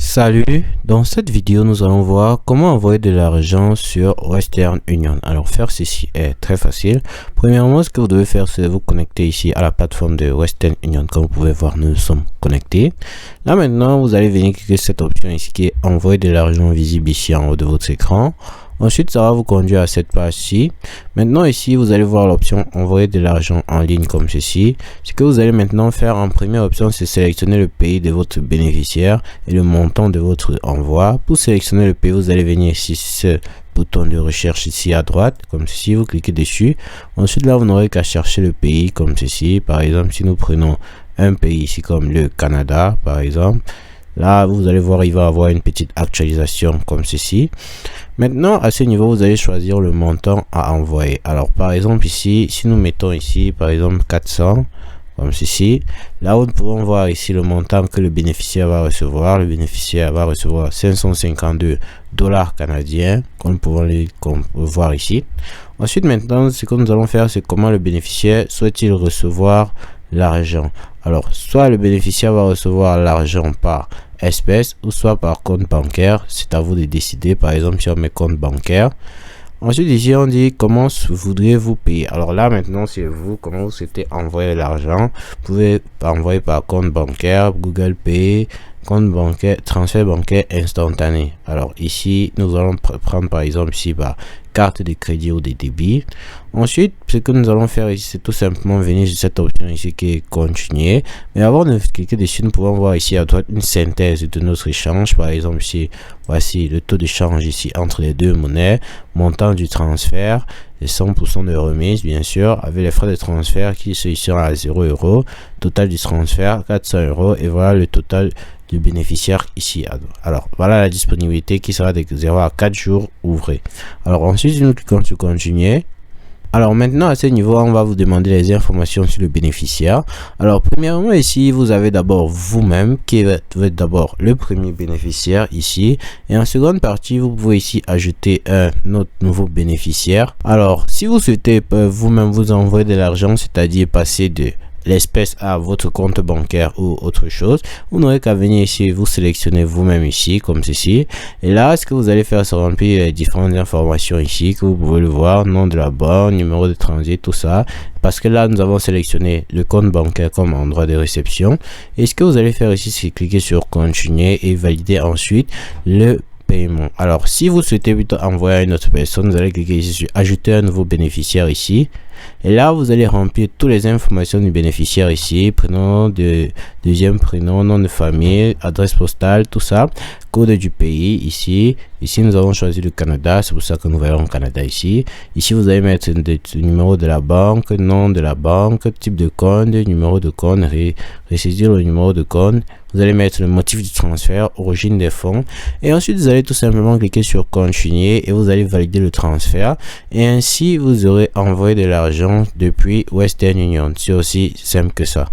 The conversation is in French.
Salut, dans cette vidéo nous allons voir comment envoyer de l'argent sur Western Union. Alors faire ceci est très facile. Premièrement, ce que vous devez faire, c'est vous connecter ici à la plateforme de Western Union. Comme vous pouvez voir, nous sommes connectés. Là maintenant, vous allez venir cliquer sur cette option ici qui est envoyer de l'argent, visible ici en haut de votre écran. Ensuite, ça va vous conduire à cette page-ci. Maintenant, ici, vous allez voir l'option envoyer de l'argent en ligne comme ceci. Ce que vous allez maintenant faire en première option, c'est sélectionner le pays de votre bénéficiaire et le montant de votre envoi. Pour sélectionner le pays, vous allez venir ici, ce bouton de recherche ici à droite, comme ceci, vous cliquez dessus. Ensuite, là, vous n'aurez qu'à chercher le pays comme ceci. Par exemple, si nous prenons un pays ici comme le Canada, par exemple. Là, vous allez voir, il va avoir une petite actualisation comme ceci. Maintenant, à ce niveau, vous allez choisir le montant à envoyer. Alors, par exemple, ici, si nous mettons ici, par exemple, 400, comme ceci, là, nous pouvons voir ici le montant que le bénéficiaire va recevoir. Le bénéficiaire va recevoir 552 dollars canadiens, comme nous pouvons voir ici. Ensuite, maintenant, ce que nous allons faire, c'est comment le bénéficiaire souhaite-t-il recevoir l'argent. Alors, soit le bénéficiaire va recevoir l'argent par espèce ou soit par compte bancaire. C'est à vous de décider. Par exemple, sur mes comptes bancaires. Ensuite, ici, on dit comment voudriez-vous payer. Alors là, maintenant, c'est vous. Comment vous souhaitez envoyer l'argent. Vous pouvez envoyer par compte bancaire, Google Pay, compte bancaire, transfert bancaire instantané. Alors ici, nous allons prendre par exemple ici par carte de crédit ou de débit. Ensuite, ce que nous allons faire ici, c'est tout simplement venir sur cette option ici qui est continuer. Mais avant de cliquer dessus, nous pouvons voir ici à droite une synthèse de notre échange. Par exemple ici, voici le taux de change ici entre les deux monnaies, montant du transfert et 100% de remise bien sûr, avec les frais de transfert qui se sont à 0 €, total du transfert 400 € et voilà le total du bénéficiaire ici. Alors voilà la disponibilité qui sera de 0 à 4 jours ouvrés. Alors ensuite nous cliquons sur continuer. Alors maintenant à ce niveau on va vous demander les informations sur le bénéficiaire. Alors premièrement ici vous avez d'abord vous-même qui va être d'abord le premier bénéficiaire ici, et en seconde partie vous pouvez ici ajouter un autre nouveau bénéficiaire. Alors si vous souhaitez vous-même vous envoyer de l'argent, c'est-à-dire passer de l'espèce à votre compte bancaire ou autre chose, vous n'aurez qu'à venir ici, vous sélectionnez vous-même ici comme ceci, et là ce que vous allez faire c'est remplir les différentes informations ici que vous pouvez le voir, nom de la banque, numéro de transit, tout ça, parce que là nous avons sélectionné le compte bancaire comme endroit de réception. Et ce que vous allez faire ici c'est cliquer sur continuer et valider ensuite le paiement. Alors si vous souhaitez plutôt envoyer à une autre personne, vous allez cliquer ici sur ajouter un nouveau bénéficiaire ici, et là vous allez remplir toutes les informations du bénéficiaire ici, prénom de deuxième prénom, nom de famille, adresse postale, tout ça, code du pays ici. Ici nous avons choisi le Canada, c'est pour ça que nous voyons Canada ici. Ici vous allez mettre le numéro de la banque, nom de la banque, type de compte, numéro de compte, ressaisir le numéro de compte. Vous allez mettre le motif du transfert, origine des fonds, et ensuite vous allez tout simplement cliquer sur continuer et vous allez valider le transfert, et ainsi vous aurez envoyé de l'argent depuis Western Union. C'est aussi simple que ça.